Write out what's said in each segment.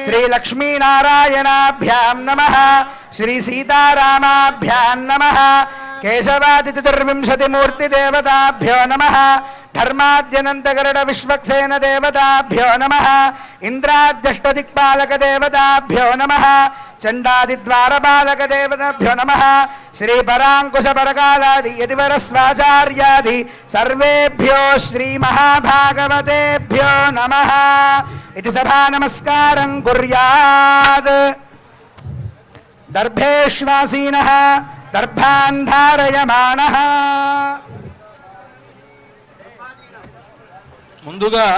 श्रीलक्ष्मीनारायणाभ्यां नमः श्रीसीतारामाभ्यां नमः केशवादिचतुर्विंशतिमूर्तिदेवताभ्यो नमः धर्माद्यनन्तगरुड विश्वक्सेन देवताभ्यो नमः इन्द्राद्यष्टदिक्पालकदेवताभ्यो नमः चण्डादिद्वारपालकदेवताभ्यो नमः श्रीपराङ्कुशपरकालादि यतिवरस्वाचार्यादि सर्वेभ्यो श्रीमहाभागवतेभ्यो नमः इति सभा नमस्कारं कुर्यात्। दर्भेष्वासीनः दर्भान् धारयमाणः। ముందుగా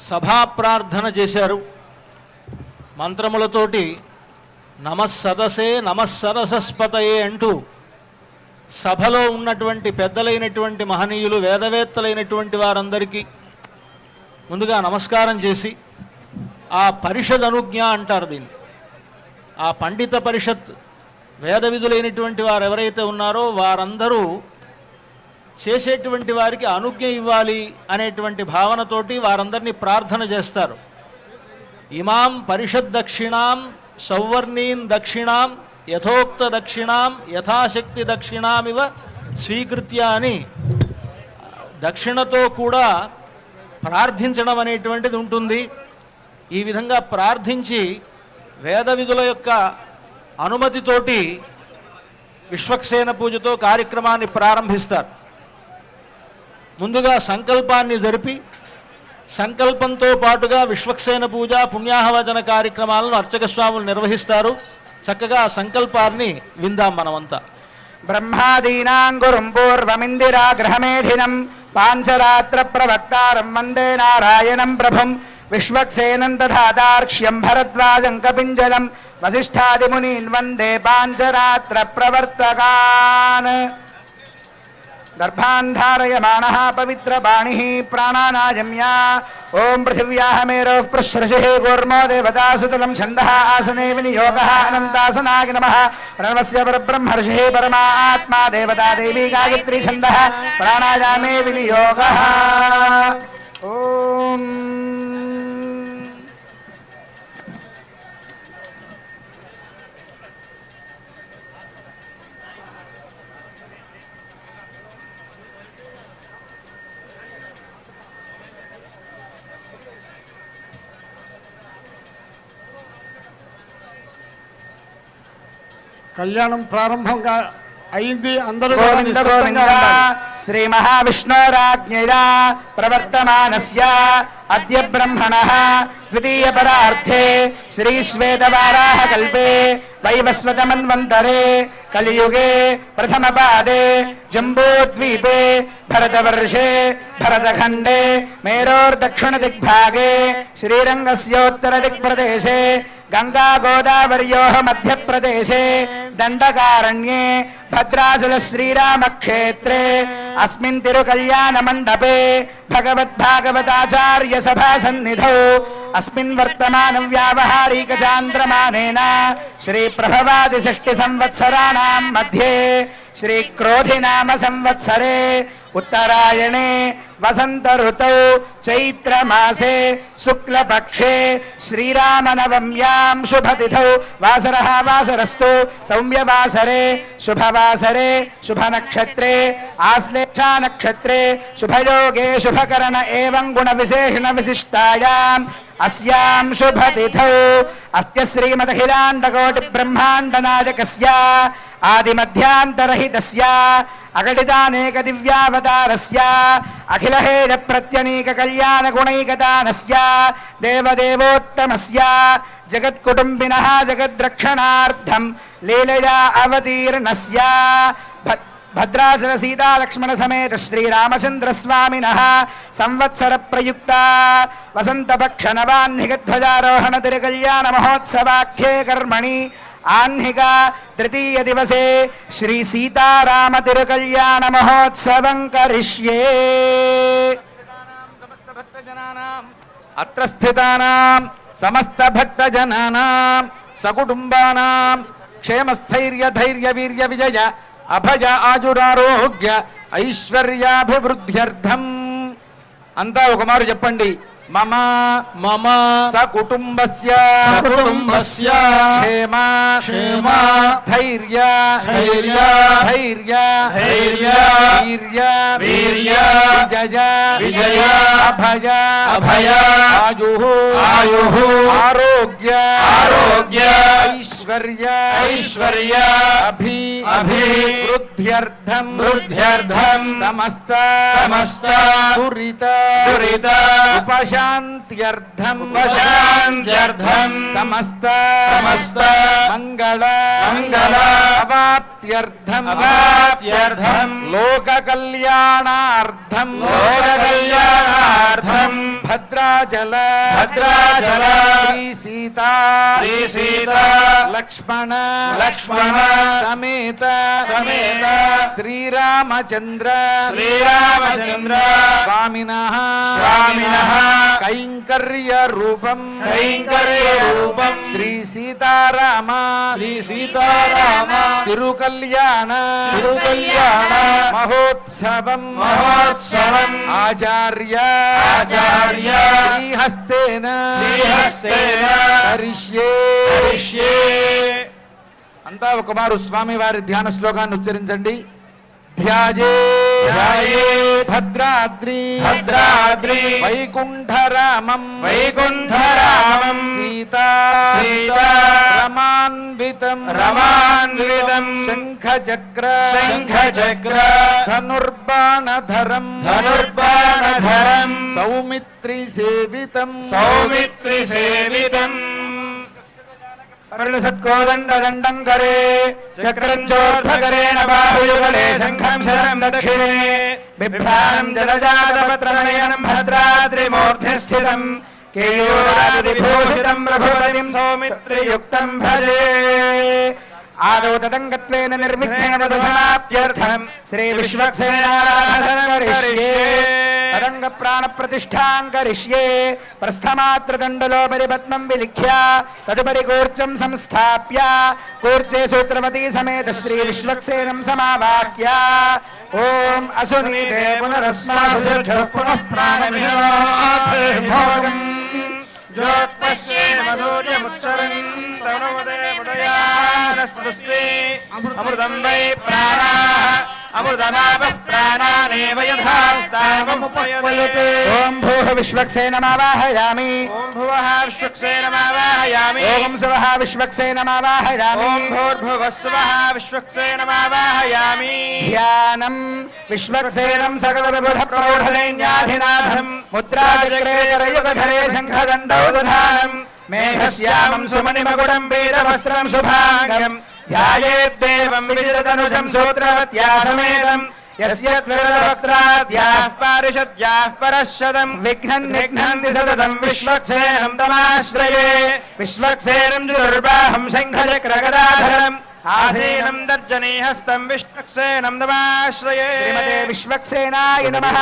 సభా ప్రార్థన చేశారు మంత్రములతోటి నమస్సదసే నమస్సరసస్పతయే అంటూ సభలో ఉన్నటువంటి పెద్దలైనటువంటి మహనీయులు వేదవేత్తలైనటువంటి వారందరికీ ముందుగా నమస్కారం చేసి ఆ పరిషద్ అనుజ్ఞ అంటారు దీన్ని. ఆ పండిత పరిషత్ వేద విధులైనటువంటి వారు ఎవరైతే ఉన్నారో వారందరూ చేసేటువంటి వారికి అనుజ్ఞ ఇవ్వాలి అనేటువంటి భావనతోటి వారందరినీ ప్రార్థన చేస్తారు. ఇమాం పరిషద్ దక్షిణాం సౌవర్ణీన్ దక్షిణాం యథోక్త దక్షిణాం యథాశక్తి దక్షిణామివ స్వీకృత్య అని దక్షిణతో కూడా ప్రార్థించడం అనేటువంటిది ఉంటుంది. ఈ విధంగా ప్రార్థించి వేద విధుల యొక్క అనుమతితోటి విశ్వక్సేన పూజతో కార్యక్రమాన్ని ప్రారంభిస్తారు. ముందుగా సంకల్పాన్ని జరిపి సంకల్పంతో పాటుగా విశ్వక్సేన పూజ పుణ్యాహవచన కార్యక్రమాలను అర్చక స్వాములు నిర్వహిస్తారు. చక్కగా సంకల్పాన్ని విందాం మనమంతా. బ్రహ్మాదీనాం గురుం పూర్వమిందిరా గ్రహమేధినం పాంచరాత్ర ప్రవక్తారం వందే నారాయణం ప్రభుం విశ్వక్సేనం దధాతార్క్ష్యం భరద్వాజం కపింజలం వసిష్ఠాదిమునీన్ వందే పాంచరాత్ర ప్రవర్తకాన్. दर्भान् धारयमाणः पवित्रबाणिः प्राणानायम्य ओं पृथिव्याः मेरोः प्रसृशिः कूर्मो देवतासुतलं छन्दः आसने विनियोगः अनन्तासनाय नमः प्रणवस्य परब्रह्मर्षिः परमात्मा देवता देवी गायत्री छन्दः प्राणायामे विनियोगः ओम కళ్యాణం ప్రారంభంగా అయింది. అందరూ గోవింద గోవింద శ్రీ మహావిష్ణోరాజ్ఞయా ప్రవర్తమానస్య అద్య బ్రహ్మణః ద్వితీయ పరార్థే శ్రీ శ్వేతవారాహ కల్పే వైవస్వత మన్వంతరే కలియుగే ప్రథమ పాదే జంబూద్వీపే భరతవర్షే భరతఖండే మేరోర్దక్షిణ దిగ్భాగే శ్రీరంగస్యోత్తర దిక్ప్రదేశే गंगा गोदावर्योः मध्यप्रदेशे दंडकारण्ये भद्राचल श्रीराम क्षेत्रे अस्मिन् तिरुकल्याण मंडपे भगवद्भागवताचार्य सभा सन्निधौ अस्मिन् वर्तमान व्यावहारिक चान्द्रमानेन श्री प्रभवादि षष्टि संवत्सराणां मध्ये श्री क्रोधि नाम संवत्सरे उत्तरायणे वसंत ऋतौ चैत्र मासे शुक्ल पक्षे श्रीरामनवम्यां शुभतिथौ वासरः वासरस्तु सौम्यवासरे शुभवासरे शुभ नक्षत्रे आश्लेषा नक्षत्रे शुभयोगे शुभकरण एवं गुण विशेषण विशिष्टायाम् अस्यां शुभतिथौ अस्य श्रीमदखिलाण्डकोटि ब्रह्माण्ड नायकस्य आदिमध्यान्तरहितस्य अघटितानेक दिव्यावतारस्य अखिल हेय प्रत्यनीक कल्याण गुणैकदानस्य देवदेवोत्तमस्य जगत्कुटुम्बिनः जगद्रक्षणार्थं लीलया अवतीर्णस्य भद्राचल सीता लक्ष्मण समेत श्रीरामचंद्र स्वामिनः संवत्सर प्रयुक्त वसंत पक्ष नवाह्निक ध्वजारोहण तिरुकल्याण महोत्सवाख्ये कर्मणि आह्निक तृतीय दिवसे श्री सीताराम तिरुकल्याण महोत्सवं करिष्ये। अत्र स्थितानां समस्त भक्तजनानां सकुटुंबानां क्षेमस्थैर्य धैर्य वीर्य विजय अभय आजुरारोग्य ऐश्वर्याभिवृद्ध्यर्थం అంతా ఒక మారు చెప్పండి. మమ మమ సకుటుంబస్య కుటుంబస్య క్షేమ క్షేమ ధైర్య ధైర్య ధైర్య ధైర్య వీర్య వీర్య విజయ విజయ అభయ అభయ ఆయు ఆయు ఆరోగ్య ఆరోగ్య ఐశ్వర్య ఐశ్వర్య వృద్ధ్యర్థం వృద్ధ్యర్థం సమస్త సమస్త దురిత దురిత ఉపశాంత్యర్థం ఉపశాంత్యర్థం సమస్త సమస్త మంగళ మంగళ అవాప్త్యర్థం అవాప్త్యర్థం లోక కళ్యాణార్థం లోక కళ్యాణార్థం భద్రాచల భద్రాచల శ్రీ సీతా శ్రీ సీత లక్ష్మణ లక్ష్మణ సమేత సమేత శ్రీరామచంద్ర శ్రీరామచంద్ర స్వామినః స్వామినః కైంకర్య రూపం కైంకర్య రూపం శ్రీ సీతారామ శ్రీ సీతారామ తిరుకల్యాణ తిరుకల్యాణ మహోత్సవం మహోత్సవం ఆచార్య ఆచార్య శ్రీహస్తేన శ్రీహస్తేన కరిష్యే కరిష్యే. అంతా ఒక మారు స్వామి వారి ధ్యాన శ్లోకాన్ని ఉచ్చరించండి. ధ్యాయే ధ్యాయే భద్రాద్రి భద్రాద్రి వైకుంఠరామం వైకుంఠరామం సీతా సీతా రమాన్వితం రమాన్వితం శంఖచక్ర శంఖచక్ర ధనుర్బాణధరం ధనుర్బాణధరం సౌమిత్రి సేవితం సౌమిత్రి సేవితం సత్కోదండం కరే చక్రం చోర్ధకరేణ బాహుయుగలే శంఖం శరం దక్షిణే బిభ్రాణం జలజాతపత్రనయనం భద్రాద్రిమూర్ధి స్థితం కేయూరాదిభూషితం రఘుపతిం సౌమిత్రియుక్తం భజే ఆదౌ తదంగత్వేన నిర్విఘ్నేన సమాప్త్యర్థం శ్రీ విశ్వక్సేనారాధన కరిష్యే తదంగ ప్రాణ ప్రతిష్ఠాం కరిష్యే ప్రస్థమాత్రదండలోపరి పద్మం విలిఖ్య తదుపరి కూర్చం సంస్థాప్య కూర్చే సూత్రవతీ సమేత శ్రీ విశ్వక్సేనం సమావాక్య ఓం అసునీతే పునరస్మాసు పునః ప్రాణమిహోగం అమృతం వై ప్రాణా అమృతమాప ప్రాణానేవ యథాస్తావముపయతే. ఓం భూః విశ్వక్సేనమావాహయామి ఓం భువః విశ్వక్సేనమావాహయామి ఓం శువః విశ్వక్సేనమావాహయామి ఓం భూర్భువస్సువః విశ్వక్సేనమావాహయామి. ధ్యానం విశ్వక్సేనం సకల విబుధ ప్రౌఢ సైన్యాధినాథం ముద్రాచక్రే కరయుగధరే శంఖదండౌ దధానం మేఘశ్యామం సుమణిమకుటం పీతవస్త్రం శుభాంగం ధ్యాయేద్దేవం విజితనుజం సూత్రవత్యా సమేతం యస్య త్వరవక్త్రాద్యాః పారిషద్యాః పరశతం విఘ్నం నిఘ్నంతి సతతం విశ్వక్సేనం తమాశ్రయే విశ్వక్సేనం చతుర్బాహం శంఖచక్రగదాధరం ఆసీనం దర్జనీహస్తం విష్ణుక్సేనం నమాశ్రయే. శ్రీమతే విశ్వక్సేనాయ నమః.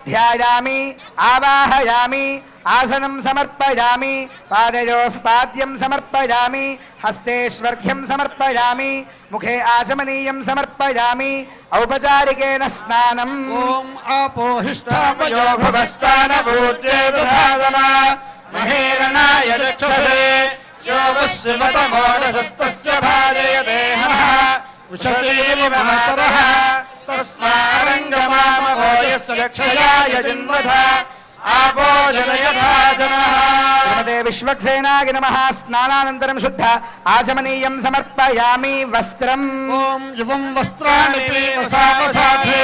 ధ్యాయామి ఆవాహయామి ఆసనం సమర్పయామి పాదయోః పాద్యం సమర్పయామి హస్తేష్వర్ఘ్యం సమర్పయామి ముఖే ఆచమనీయం సమర్పయామి ఔపచారికేన స్నానం. ఓం ఆపోహిష్టాపయో భవస్థానభూత్యేతుధాదన మహేరణాయ చక్షుషే యో వస్సుమతమోదశస్తస్య భాజయదేహః ఉషతీవ మహతరః తస్మారంగమామభోయస్య చక్షయాయ జిన్వథ ఆపోజనయథాజనః. శ్రీమతే విశ్వక్సేనాయ నమః. స్నానానంతరం శుద్ధ ఆచమనీయం సమర్పయామి వస్త్రం. ఓం యువం వస్త్రాణి పీవసావసాధే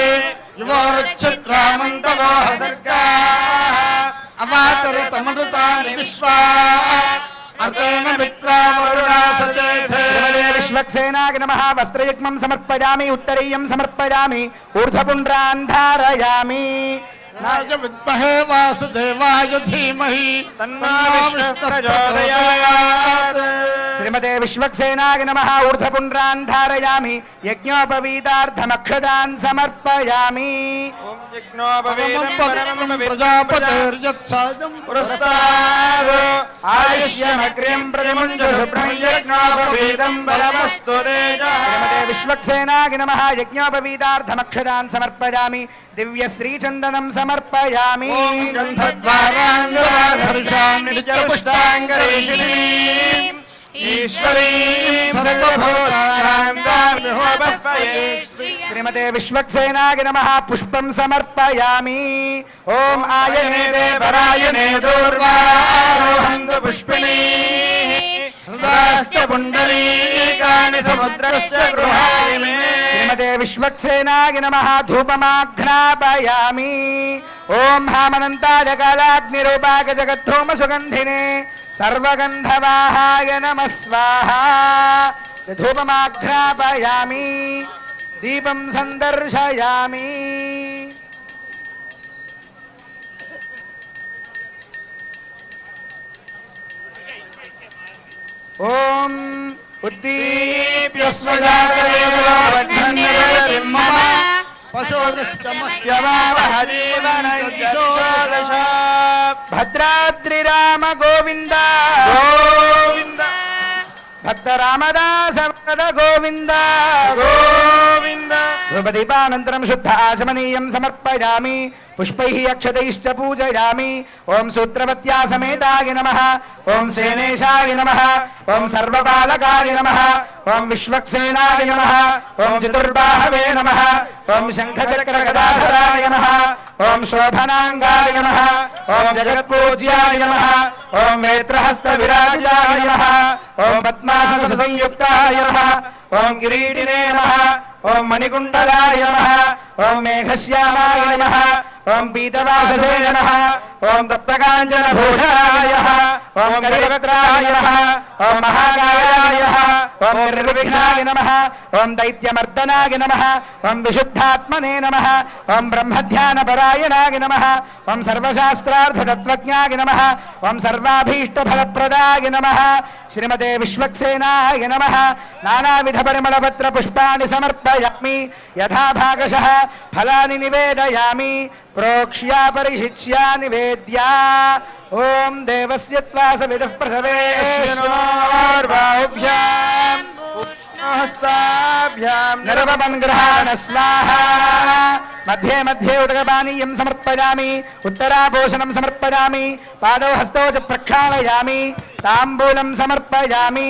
యువోరుచ్ఛిద్రామంతవోహ సర్గాః అవాతరతమృతాని విశ్వా అర్తేన మిత్రావరుణా సచేథే. శ్రీమతే విశ్వక్సేనాయ నమః. వస్త్రయుగ్మం సమర్పయామి ఉత్తరీయం సమర్పయామి ఊర్ధ్వపుండ్రాన్ ధారయామి. నాయ విద్మహే వాసుదేవాయ ధీమహి తన్నో విష్ణుః ప్రచోదయాత్. శ్రీమతే విశ్వక్సేనాయ నమః ఊర్ధ్వపుండ్రాన్ ధారయామి యజ్ఞోపవీతార్థమక్షదాన్ సమర్పయామి ఓం యజ్ఞోపవీతం పరమం ప్రజాపతిర్యత్సాయం పురస్సాదు ఆయుష్యమగ్ర్యం ప్రతిముంజు శుభ్రం యజ్ఞోపవీతం బలమస్తు శ్రీమతే విశ్వక్సేనాయ నమః యజ్ఞోపవీతార్థమక్షదాన్ సమర్పయామి దివ్య శ్రీచందనం సమర్పయామి గంధద్వారాంగరాధరిషాం నిత్యపుష్టాంగరేషిణీం ఈశ్వరీం సర్వభూతానాం దార్మిహోపహ్వయే శ్రీమతే విశ్వక్సేనాయ నమః పుష్పం సమర్పయామి ఓం ఆయనే పరాయణే దూర్వారోహంతు పుష్పిణీ హృదాశ్చ పుండరీకాని సముద్రస్య గృహాయ మే శ్రీమతే విశ్వక్సేనాయ నమః ధూపమాఘ్నాపయామి ఓం హామనంతాయ కాలాగ్నిరూపాయ జగద్ధూమ సుగంధినే సర్వగంధవాహాయ నమః స్వాహా ధూపమాఘ్నాపయామి దీపం సందర్శయామి ఓం ఉద్దీప్యస్వజాగరేవధన్యవతిం మమ పశోదృష్టమస్యవావహరీవనయశోదశ భద్రాద్రిరామ గోవింద గోవింద భక్తరామదాస వరద గోవింద గోవింద ధూపదీపానంతరం శుద్ధ ఆచమనీయం సమర్పయామి పుష్పైః అక్షతైశ్చ పూజయామి ఓం సూత్రవత్యా సమేతాయ నమః ఓం సేనేశాయ నమః ఓం సర్వపాలకాయ నమః ఓం విశ్వక్సేనాయ నమః ఓం చతుర్బాహవే నమః ఓం శంఖచక్రగదాధరాయ నమః ఓం శోభనాంగాయ నమః ఓం జగత్పూజ్యాయ నమః ఓం నేత్రహస్త విరాజితాయ నమః ఓం పద్మాసన సంయుక్తాయ నమః ఓం కిరీటినే నమః ఓం మణికుండలాయ నమః ఓం మేఘశ్యామాయ నమః ఓం పీతవాససే నమః ఓం తప్తకాంచన భూషణాయ నమః ఓం కలివక్త్రాయ నమః ఓం మహాకాయాయ నమః ఓం నిర్విఘ్నాయ నమః ఓం దైత్యమర్దనాయ నమః ఓం విశుద్ధాత్మనే నమః ఓం బ్రహ్మధ్యానపరాయణాయ నమః ఓం సర్వశాస్త్రార్థతత్వజ్ఞాయ నమః ఓం సర్వాభీష్టఫలప్రదాయ నమః శ్రీమతే విశ్వక్సేనాయ నమః నానావిధ పరిమళపత్ర పుష్పాణి సమర్పయామి యథా భాగశః ఫలాని నివేదయామి ప్రోక్ష్యా పరిశిచ్యా నివేద్యా ఓం దేవస్య త్వా సవిదుః ప్రసవే శృణోర్బాహుభ్యాం ఉష్ణహస్తాభ్యాం నిర్వపన్ గ్రహాణ స్వాహా మధ్యే మధ్యే ఉదకపానీయం సమర్పయామి ఉత్తరాభూషణం సమర్పయామి పాదౌ హస్తౌ చ ప్రక్షాళయామి తాంబూలం సమర్పయామి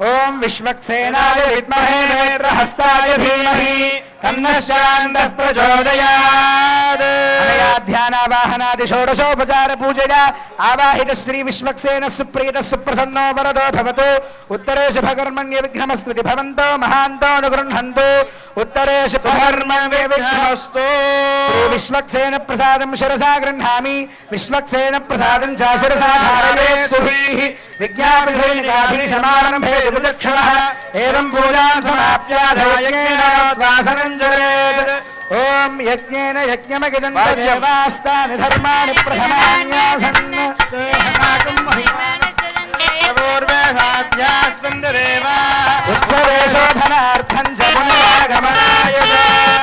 ఓం విశ్వక్సేనాయ విద్మహే నేత్రహస్తాయ ధీమహి తన్నశ్చాందః ప్రచోదయాత్ అనయా ధ్యానావాహనాది షోడశోపచార పూజయా ఆవాహిత శ్రీ విశ్వక్సేన సుప్రీత సుప్రసన్నో వరదో భవతు ఉత్తరే శుభకర్మణ్య విఘ్నమస్మృతి భవంతో మహాంతో అనుగృహంతు ఉత్తరే శుభకర్మణ్య విఘ్నమస్తు శ్రీ విశ్వక్సేన ప్రసాదం శిరసా గృహ్ణామి విశ్వక్సేన ప్రసాదం చ శిరసా ధారయేత్ సుభీః విజ్ఞాపితైకాధీశమారంభే విచక్షణః ఏవం పూజాం సమాప్యాధయజ్ఞేన వాసనం జరేత్ ఓం యజ్ఞేన యజ్ఞమగిదంత దేవాస్తాని ధర్మాని ప్రథమాన్యాసన్ ఉత్సవే శోభనార్థం చ పునరాగమనాయ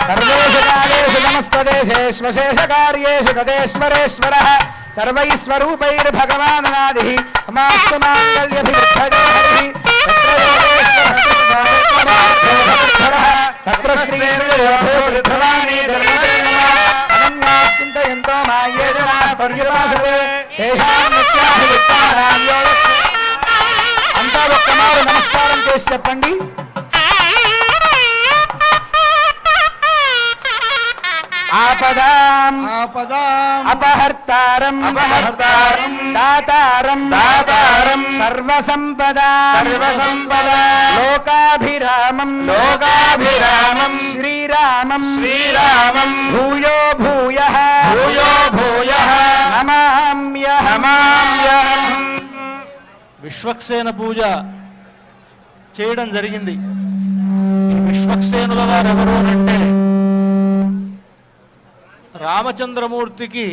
సర్వేషు కాలేషు సమస్తదేశేష్వశేషకార్యేషు తదేశ్వరేశ్వరः సర్వైస్వరూపైర్భగవాననాదిః మాస్తు మాంగళ్యభివృద్ధయో హరిః తత్ర శ్రీర్యోభూర్ధ్వాని అనన్యాశ్చింతయంతో మాయేజనాః పర్యుపాసతే తేషాం నిత్యాభియుక్తానాం యోగక్షేమం. అంతా ఒక్కమారు నమస్కారం చేసి చెప్పండి. ఆపదాం అపహర్తారం దాతారం సర్వసంపదాం లోకాభిరామం శ్రీరామం భూయో భూయః నమామ్యహం. విశ్వక్సేన పూజ చేయడం జరిగింది. ఈ విశ్వక్సేనుల వారు ఎవరు అంటే రామచంద్రమూర్తికి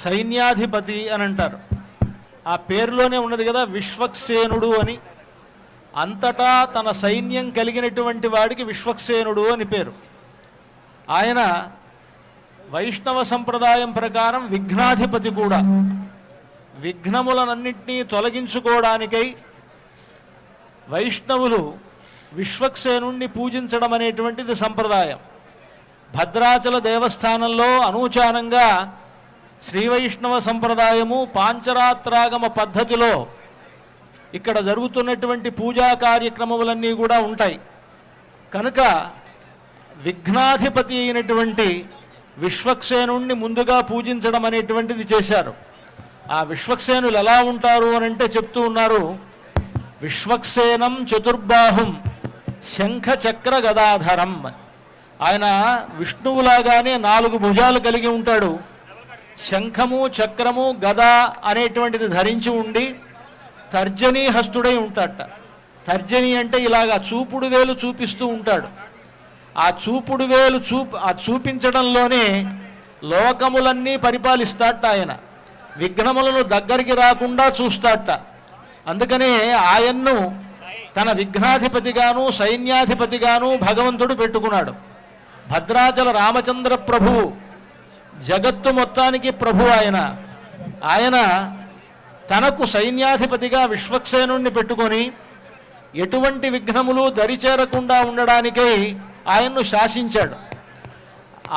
సైన్యాధిపతి అని అంటారు. ఆ పేరులోనే ఉన్నది కదా విశ్వక్సేనుడు అని. అంతటా తన సైన్యం కలిగినటువంటి వాడికి విశ్వక్సేనుడు అని పేరు. ఆయన వైష్ణవ సంప్రదాయం ప్రకారం విఘ్నాధిపతి కూడా. విఘ్నములనన్నింటినీ తొలగించుకోవడానికై వైష్ణవులు విశ్వక్సేనుణ్ణి పూజించడం అనేటువంటిది సంప్రదాయం. భద్రాచల దేవస్థానంలో అనూచానంగా శ్రీవైష్ణవ సంప్రదాయము పాంచరాత్రాగమ పద్ధతిలో ఇక్కడ జరుగుతున్నటువంటి పూజా కార్యక్రమములన్నీ కూడా ఉంటాయి. కనుక విఘ్నాధిపతి అయినటువంటి విశ్వక్సేనుణ్ణి ముందుగా పూజించడం అనేటువంటిది చేశారు. ఆ విశ్వక్సేనులు ఎలా ఉంటారు అని అంటే చెప్తూ ఉన్నారు. విశ్వక్సేనం చతుర్బాహుం శంఖ చక్ర గదాధరం. ఆయన విష్ణువులాగానే 4 భుజాలు కలిగి ఉంటాడు. శంఖము చక్రము గద అనేటువంటిది ధరించి ఉండి తర్జనీ హస్తుడై ఉంటాడట. తర్జని అంటే ఇలాగా చూపుడు వేలు చూపిస్తూ ఉంటాడు. ఆ చూపుడు వేలు చూపించడంలోనే లోకములన్నీ పరిపాలిస్తాడట. ఆయన విఘ్నములను దగ్గరికి రాకుండా చూస్తాడట. అందుకనే ఆయన్ను తన విఘ్నాధిపతిగాను సైన్యాధిపతిగాను భగవంతుడు పెట్టుకున్నాడు. భద్రాచల రామచంద్ర ప్రభువు జగత్తు మొత్తానికి ప్రభు. ఆయన తనకు సైన్యాధిపతిగా విశ్వక్సేనుణ్ణి పెట్టుకొని ఎటువంటి విఘ్నములు దరిచేరకుండా ఉండడానికై ఆయన్ను శాసించాడు.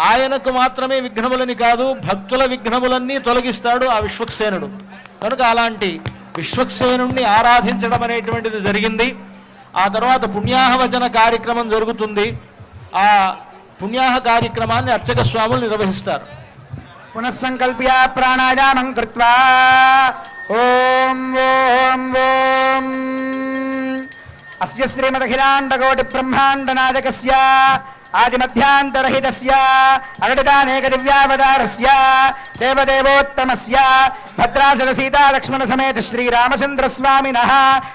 ఆయనకు మాత్రమే విఘ్నములని కాదు, భక్తుల విఘ్నములన్నీ తొలగిస్తాడు ఆ విశ్వక్సేనుడు. కనుక అలాంటి విశ్వక్సేనుణ్ణి ఆరాధించడం అనేటువంటిది జరిగింది. ఆ తర్వాత పుణ్యాహవచన కార్యక్రమం జరుగుతుంది. ఆ పుణ్యాహ కార్యక్రమాన్ని అర్చక స్వాములు నిర్వహిస్తారు. పునఃసంకల్ప్య ప్రాణాయామం కృత్వా ఓం ఓం ఓం అస్య శ్రీమదఖిలాండకోటి బ్రహ్మాండ నాయకస్య ఆదిమధ్యాంతరహితస్య అగడితానేక దివ్యావతారస్య దేవదేవోత్తమస్య భద్రాచల సీతా లక్ష్మణ సమేత శ్రీరామచంద్ర స్వామినః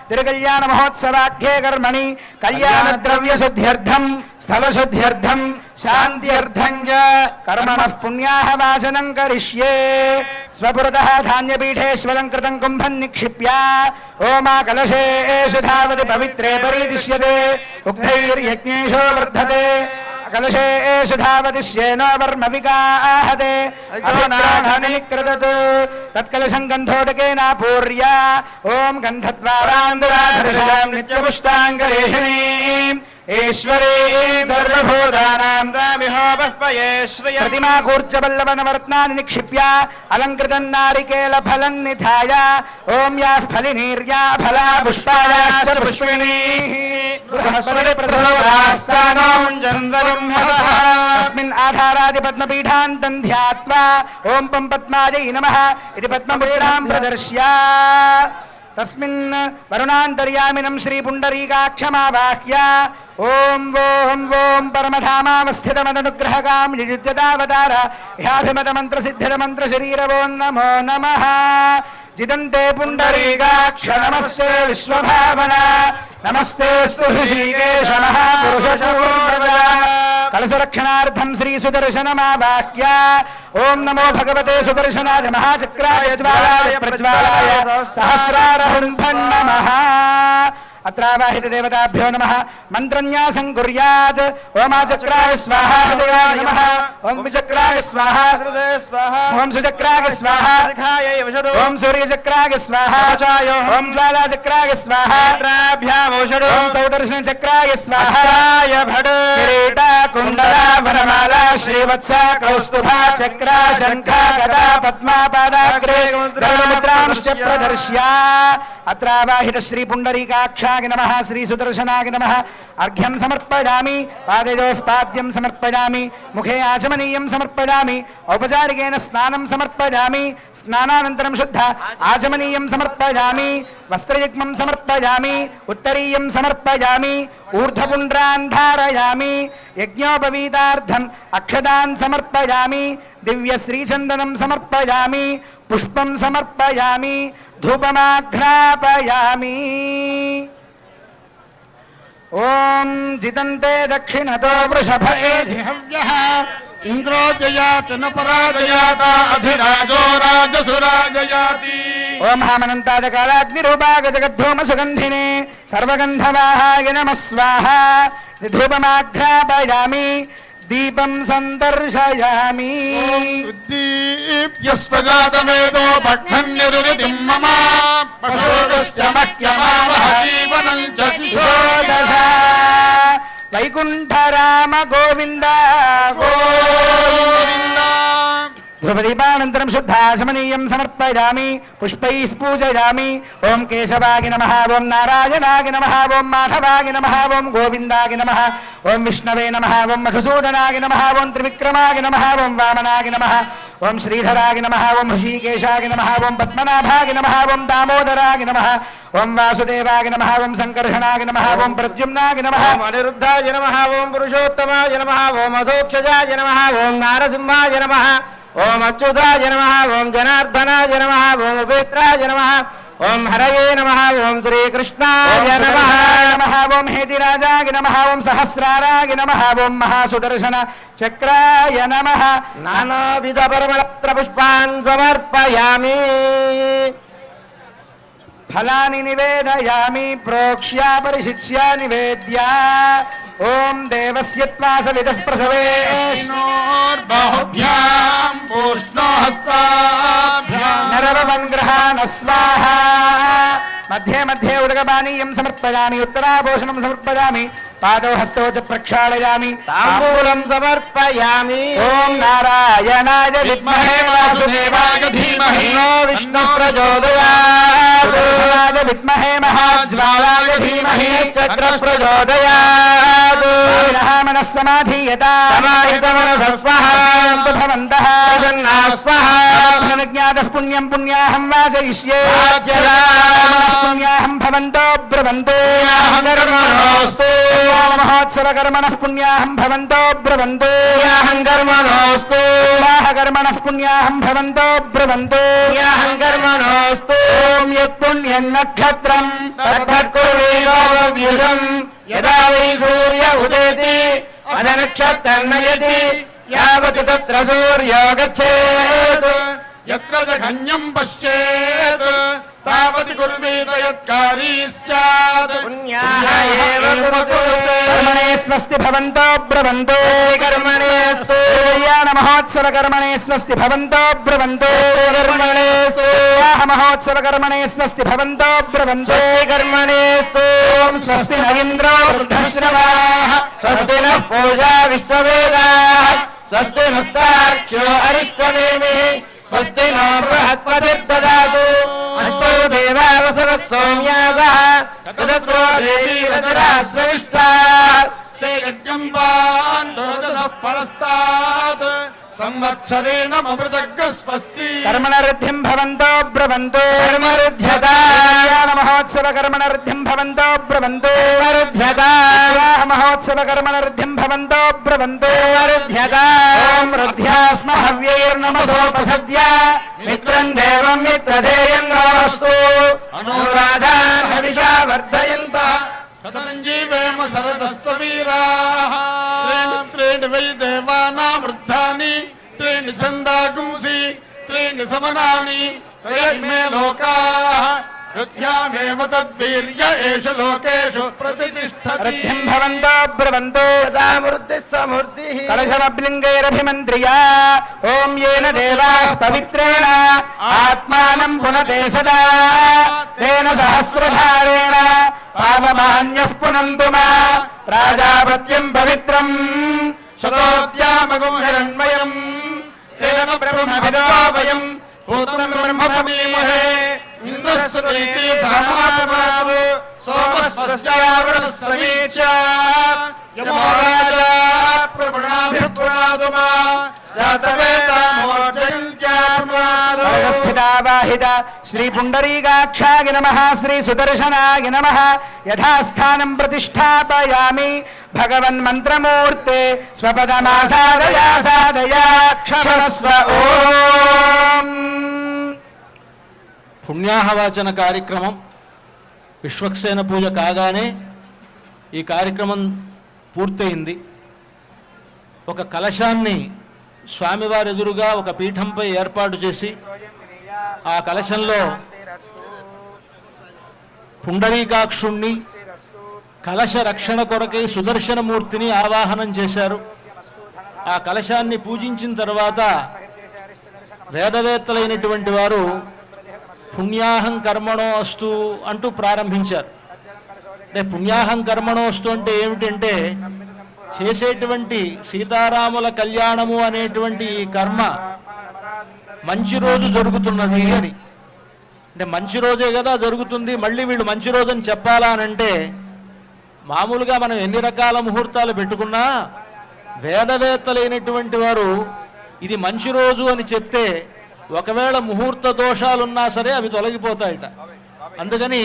తిరుకల్యాణ మహోత్సవాఖ్యే కర్మణి కళ్యాణ ద్రవ్య శుద్ధ్యర్థం స్థల శుద్ధ్యర్థం శాంత్యర్థం చ కర్మణః పుణ్యాహ వాచనం కరిష్యే. స్వపురతః ధాన్యపీఠేశ్వరం కృతం కుంభం నిక్షిప్య ఓమా కలశేషు ధావతి పవిత్రే పరిదిశ్యతే ఉక్తైర్యజ్ఞేషో వర్ధతే కలశేషు ధావతి శ్యేనో వర్మ విగాహతే అభినాహనికృతత్ తత్కలశం గంధోదకేన పూర్య ఓం గంధద్వారాంధరాధర్షాం నిత్యపుష్టాంగరేషణీం ఈశ్వరీ సర్వభూతానాం రామిహోపస్పయేశ్వయ ప్రతిమాకూర్చబల్లవనవర్త్నాని నిక్షిప్య అలంకృతం నారికేల ఫలం నిధాయ ఓం యాః ఫలినీర్యా ఫలా పుష్పాయాశ్చ పుష్పిణీః బృహస్పతి ప్రథోరాస్తానం చంద్రం తస్మిన్ ఆధారాది పద్మపీఠాంతం ధ్యాత్వా ఓం పం పద్మాయై నమః ఇది పద్మపుత్రాం ప్రదర్శ్య తస్మిన్ వరుణాంతర్యామినం శ్రీ పుండరీకాక్షమావాహ్య ఓం ఓం ఓం పరమధామావస్థితమదనుగ్రహకాం యుజ్యతావతార హ్యాభిమత మంత్ర సిద్ధిర మంత్ర శరీర ఓం నమో నమః. జిదంతే పుండరీకాక్ష నమస్తే విశ్వభావన నమస్తే స్తు హృషీకేశ మహాపురుష కలశరక్షణార్థం శ్రీ సుదర్శనమావాహ్య ఓం నమో భగవతే సుదర్శనాయ మహాచక్రాయ జ్వాలాయ ప్రజ్వాలాయ సహస్రారహుంభం నమః. అత్రావాహిత దేవతాభ్యో నమః. మంత్రన్యాసం కుర్యాత్. ఓమాచక్రాయ స్వాహా హృదయాయ నమః. ఓం విచక్రాయ స్వాహా ఓం సుచక్రాయ స్వాహా ఓం సూర్యచక్రాయ స్వాహా ఓం జ్వాలాచక్రాయ స్వాహా ఓం సౌదర్శన చక్రాయ స్వాహా కిరీట కుండల వనమాల శ్రీవత్స కౌస్తుభ చక్ర శంఖ గదా పద్మా పాదాగ్రే గరుడముద్రాంశ్చ ప్రదర్శ్య. అత్రావాహిత శ్రీ పుండరీకాక్షాయ నమః. శ్రీ సుదర్శనాయ నమః. అర్ఘ్యం సమర్పయామి. పాదయోః పాద్యం సమర్పయామి. ముఖే ఆచమనీయం సమర్పయామి. ఔపచారికేన స్నానం సమర్పయామి. స్నానానంతరం శుద్ధ ఆచమనీయం సమర్పయామి. వస్త్రయుగ్మం సమర్పయామి. ఉత్తరీయం సమర్పయామి. ఊర్ధ్వపుండ్రాన్ ధారయామి. యజ్ఞోపవీతార్థం అక్షతాన్ సమర్పయామి. దివ్య శ్రీచందనం సమర్పయామి. పుష్పం సమర్పయామి. ధూపమాఘ్రాపయామి. ఓం జితంతే దక్షిణతో వృషభ హవ్యః ఇంద్రో జయాతి న పరాజయాత అధిరాజో రాజసురాజయాతి. ఓం హామనంతాదకాలాగ్నిరూపాగ జగద్ధూమ సుగంధినే సర్వగంధవాహాయ నమః స్వాహా ధూపమాఘ్రాపయామి దీపం సందర్శయామి ఉద్దీప్యస్వజాతవేదో భగ్నన్యరురితిం మమ పశోదశ్చ మహ్యమావహ జీవనం చ షోడశ వైకుంఠరామ గోవింద గోవింద. ధ్రువదీపానంతరం శుద్ధాశమనీయం సమర్పయామి పుష్పైః పూజయామి ఓం కేశవాయ నమః ఓం నారాయణాయ నమః ఓం మాధవాయ నమః ఓం గోవిందాయ నమః ఓం విష్ణవే నమః ఓం మధుసూదనాయ నమః ఓం త్రివిక్రమాయ నమః ఓం వామనాయ నమః ఓం శ్రీధరాయ నమః ఓం హృషీకేశాయ నమః ఓం పద్మనాభాయ నమః ఓం దామోదరాయ నమః ఓం వాసుదేవాయ నమః ఓం సంకర్షణాయ నమః ఓం ప్రద్యుమ్నాయ నమః ఓం అనిరుద్ధాయ నమః ఓం పురుషోత్తమాయ నమః ఓం అధోక్షజాయ నమః ఓం నారసింహాయ నమః ఓం అచ్యుతాయ నమః ఓం జనార్దనాయ నమః ఓం ఉపేత్రాయ నమః ఓం హరయే నమః ఓం శ్రీకృష్ణాయ నమః నమః ఓం హేతిరాజాయ నమః ఓం సహస్రారాయ నమః ఓం మహాసుదర్శన చక్రాయ నమః నానావిధ పరిమళపత్ర పుష్పాన్ సమర్పయామి ఫలాని నివేదయామి ప్రోక్ష్య పరిశిచ్య నివేద్య ఓం దేవస్య త్వాసవిదః ప్రసవే బాహుభ్యాం పూష్ణో హస్తాభ్యాం నరవన్గ్రహాణ స్వాహ మధ్యే మధ్యే ఉదకపానీయం సమర్పయామి ఉత్తరాభూషణం సమర్పయామి పాదౌ హస్తౌ చ ప్రక్షాళయామి తాంబూలం సమర్పయామి ఓం నారాయణాయ విద్మహే వాసుదేవాయ ధీమహి విష్ణు ప్రచోదయాత్ సుదర్శనాయ విద్మహే మహాజ్వాలాయ ధీమహి చక్ర ప్రచోదయాత్ మనః సమాధీయతాం సమాహితమనసస్వః భవంతః ప్రసన్నాస్వః జ్ఞాతః పుణ్యం పుణ్యాహం వాచయిష్యే పుణ్యాహం భవంతో బ్రవంతో కర్మణోస్తు మహోత్సవకర్మణః పుణ్యాహం భవంతో బ్రవంతో కర్మణోస్తు వివాహకర్మణః పుణ్యాహం భవంతో బ్రవంతో కర్మణోస్తు ఓం యత్పుణ్యం నక్షత్రం తద్భట్కుర్వీర్యం యదా వై సూర్య ఉదేతి అదనక్షత్రం నయతి యావత్ తత్ర సూర్యో గచ్చేత్ యత్ర జఘన్యం పశ్యేత్ తావతి కుర్వీత యత్కారీ స్యాత్ పుణ్యాయ ఏవ కురుతే కర్మణే స్వస్తి భవంతో బ్రవంతో కర్మణేస్తు కళ్యాణ మహోత్సవ కర్మణే స్వస్తి భవంతో బ్రవంతో కర్మణేస్తు వివాహ మహోత్సవ కర్మణే స్వస్తి భవంతో బ్రవంతో కర్మణేస్తు ఓం స్వస్తి న ఇంద్రో వృద్ధశ్రవాః స్వస్తి నః పూజా విశ్వవేదాః స్వస్తి నస్తార్క్ష్యో అరిష్టనేమి స్వస్తి నో బృహస్పతిర్దదాతు అష్టో దేవావసరः సౌమ్యాసः తదత్రో దేవీరజరాశ్రవిష్టా ते यज्ञं पान्दोरजः परस्तात् संवत्सरेण ममृतज्ञ स्वस्ति కర్మణవృద్ధిం భవంతో బ్రవంతో కర్మరుధ్యత కళ్యాణ మహోత్సవ కర్మణవృద్ధిం భవంతో బ్రవంతో కర్మరుధ్యత వివాహ మహోత్సవ కర్మణవృద్ధిం భవంతో బ్రవంతో కర్మరుధ్యత ఓం రుధ్యాస్మ హవ్యైర్నమసోపసద్య మిత్రం దేవం మిత్రధేయం నమస్తు అనురాధాన్ హవిషా వర్ధయంత సతంజీవేమ శరదస్స వీరాः త్రీణి త్రీణి వై దేవానాం వృద్ధాని త్రీణి ఛందాగుంసి త్రీణి సమనాని త్రయమే లోకాः యుధ్యామేవ తద్వీర్య ఏష లోకేషు ప్రతిష్టతి వృద్ధిం భవంతో బ్రవంతో మూర్తి సమృద్ధి కలశమబ్లింగైరభిమంత్రియా ఓం येन దేవాః పవిత్రేణ ఆత్మానం పునతే సదా తేన సహస్రధారేణ పావమాన్యః పునంతు మా ప్రాజాపత్యం పవిత్రం శతోద్యామగం హిరణ్మయం తేన బ్రహ్మవిదో వయం భూతం బ్రహ్మపమీమహే ఇంద్రస్య దీప్తి సహమాతమాతు సోమస్వస్యావరణ సమీక్ష యమో రాజా ప్రవృణాభిప్రణాదు మా జాతవేదామోర్జయంత్యాప్నాదు స్థితావాహిత శ్రీ పుండరీకాక్షాయ నమః శ్రీ సుదర్శనాయ నమః యథాస్థానం ప్రతిష్టాపయామి భగవన్ మంత్రమూర్తే స్వపదమాసాదయా సాదయా క్షణస్వ ఓం పుణ్యాహవాచన కార్యక్రమం విశ్వక్సేన పూజ కాగానే ఈ కార్యక్రమం పూర్తయింది. ఒక కలశాన్ని స్వామివారి ఎదురుగా ఒక పీఠంపై ఏర్పాటు చేసి ఆ కలశంలో పుండరీకాక్షుణ్ణి కలశ రక్షణ కొరకై సుదర్శనమూర్తిని ఆవాహనం చేశారు. ఆ కలశాన్ని పూజించిన తర్వాత వేదవేత్తలైనటువంటి వారు పుణ్యాహం కర్మణో అస్తు అంటూ ప్రారంభించారు. అంటే పుణ్యాహం కర్మణో అస్తు అంటే ఏమిటంటే చేసేటువంటి సీతారాముల కళ్యాణము అనేటువంటి ఈ కర్మ మంచి రోజు జరుగుతున్నది అని. అంటే మంచి రోజే కదా జరుగుతుంది, మళ్ళీ వీళ్ళు మంచి రోజు అని చెప్పాలా అనంటే మామూలుగా మనం ఎన్ని రకాల ముహూర్తాలు పెట్టుకున్నా వేదవేత్తలైనటువంటి వారు ఇది మంచి రోజు అని చెప్తే ఒకవేళ ముహూర్త దోషాలున్నా సరే అవి తొలగిపోతాయట. అందుకని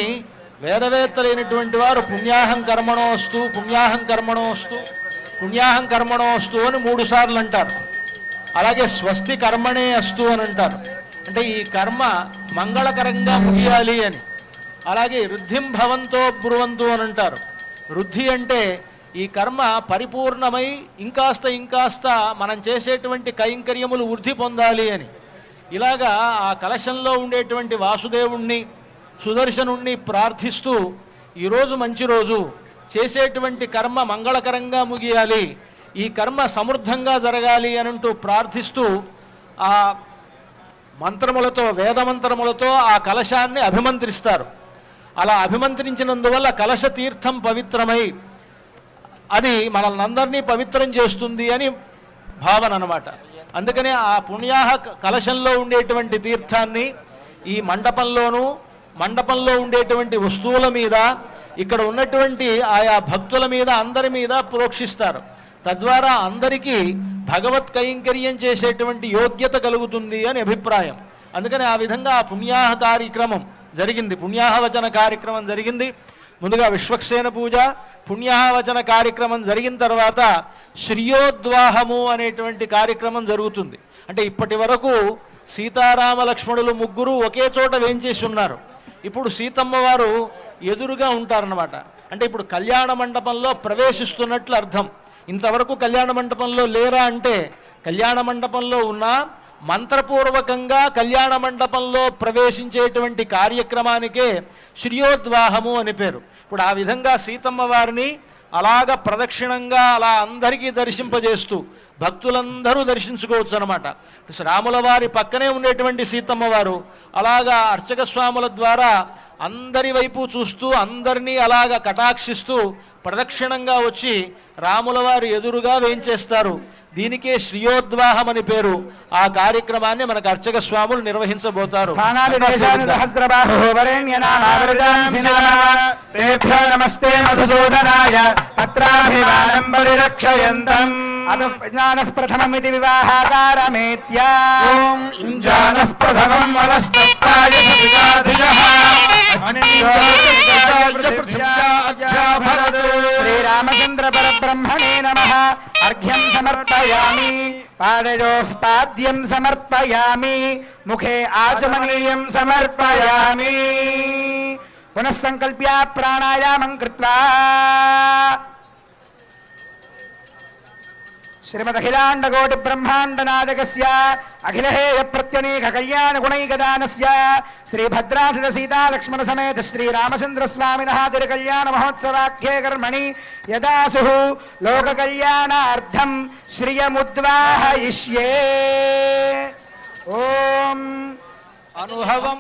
వేదవేత్తలైనటువంటి వారు పుణ్యాహం కర్మణోస్తు పుణ్యాహం కర్మణోస్తు పుణ్యాహం కర్మణోస్తు అని 3 సార్లు అంటారు. అలాగే స్వస్తి కర్మణే అస్తు అని అంటారు. అంటే ఈ కర్మ మంగళకరంగా ముగియాలి అని. అలాగే వృద్ధిం భవంతో బ్రువంతు అని అంటారు. వృద్ధి అంటే ఈ కర్మ పరిపూర్ణమై ఇంకాస్త మనం చేసేటువంటి కైంకర్యములు వృద్ధి పొందాలి అని. ఇలాగా ఆ కలశంలో ఉండేటువంటి వాసుదేవుణ్ణి సుదర్శనుణ్ణి ప్రార్థిస్తూ ఈరోజు మంచి రోజు, చేసేటువంటి కర్మ మంగళకరంగా ముగియాలి, ఈ కర్మ సమృద్ధంగా జరగాలి అనంటూ ప్రార్థిస్తూ ఆ మంత్రములతో వేదమంత్రములతో ఆ కలశాన్ని అభిమంత్రిస్తారు. అలా అభిమంత్రించినందువల్ల కలశ తీర్థం పవిత్రమై అది మనల్ని అందరినీ పవిత్రం చేస్తుంది అని భావన అన్నమాట. అందుకనే ఆ పుణ్యాహ కలశంలో ఉండేటువంటి తీర్థాన్ని ఈ మండపంలో ఉండేటువంటి వస్తువుల మీద, ఇక్కడ ఉన్నటువంటి ఆయా భక్తుల మీద అందరి మీద ప్రోక్షిస్తారు. తద్వారా అందరికీ భగవత్ కైంకర్యం చేసేటువంటి యోగ్యత కలుగుతుంది అని అభిప్రాయం. అందుకని ఆ విధంగా ఆ పుణ్యాహ కార్యక్రమం జరిగింది, పుణ్యాహవచన కార్యక్రమం జరిగింది. ముందుగా విశ్వక్సేన పూజ, పుణ్యాహవచన కార్యక్రమం జరిగిన తర్వాత శ్రియోద్వాహము అనేటువంటి కార్యక్రమం జరుగుతుంది. అంటే ఇప్పటి వరకు సీతారామ లక్ష్మణులు ముగ్గురు ఒకే చోట వేంచేసి ఉన్నారు. ఇప్పుడు సీతమ్మ వారు ఎదురుగా ఉంటారన్నమాట. అంటే ఇప్పుడు కళ్యాణ మండపంలో ప్రవేశిస్తున్నట్లు అర్థం. ఇంతవరకు కళ్యాణ మండపంలో లేరా అంటే కళ్యాణ మండపంలో ఉన్న మంత్రపూర్వకంగా కళ్యాణ మండపంలో ప్రవేశించేటువంటి కార్యక్రమానికే శ్రియోద్వాహము అని పేరు. ఇప్పుడు ఆ విధంగా సీతమ్మ వారిని అలాగ ప్రదక్షిణంగా అలా అందరికీ దర్శింపజేస్తూ భక్తులందరూ దర్శించుకోవచ్చు అనమాట. రాముల వారి పక్కనే ఉండేటువంటి సీతమ్మ వారు అలాగా అర్చక స్వాముల ద్వారా అందరి వైపు చూస్తూ అందరినీ అలాగ కటాక్షిస్తూ ప్రదక్షిణంగా వచ్చి రాముల వారు ఎదురుగా వేయించేస్తారు. దీనికే శ్రియోద్వాహం అని పేరు. ఆ కార్యక్రమాన్ని మనకు అర్చక స్వాములు నిర్వహించబోతారు. నమస్తే మధుసూదనాయ పత్రాభిమానం పరిరక్షయంతం అనుజ్ఞానః ప్రథమమితి వివాహాకారమేత్య ఓం ఇంజానః ప్రథమం వనస్తత్తాయ సవిదాధియః శ్రీరామచంద్ర పరబ్రహ్మణే నమః. అర్ఘ్యం సమర్పయామి, పాదయోః పాద్యం సమర్పయామి, ముఖే ఆచమనీయం సమర్పయామి. పునః సంకల్ప్య ప్రాణాయామం కృత్వా శ్రీమదఖిలాండకోటి బ్రహ్మాండ నాయకస్య అఖిలహేయ ప్రత్యనేక కళ్యాణ గుణైకదానస్య శ్రీభద్రాసుర సీతా లక్ష్మణ సమేత శ్రీరామచంద్ర స్వామినః తిరుకళ్యాణ మహోత్సవాఖ్యే కర్మణి యదాసు లోక కళ్యాణార్థం శ్రియముద్వాహయిష్యే. ఓం అనుభవం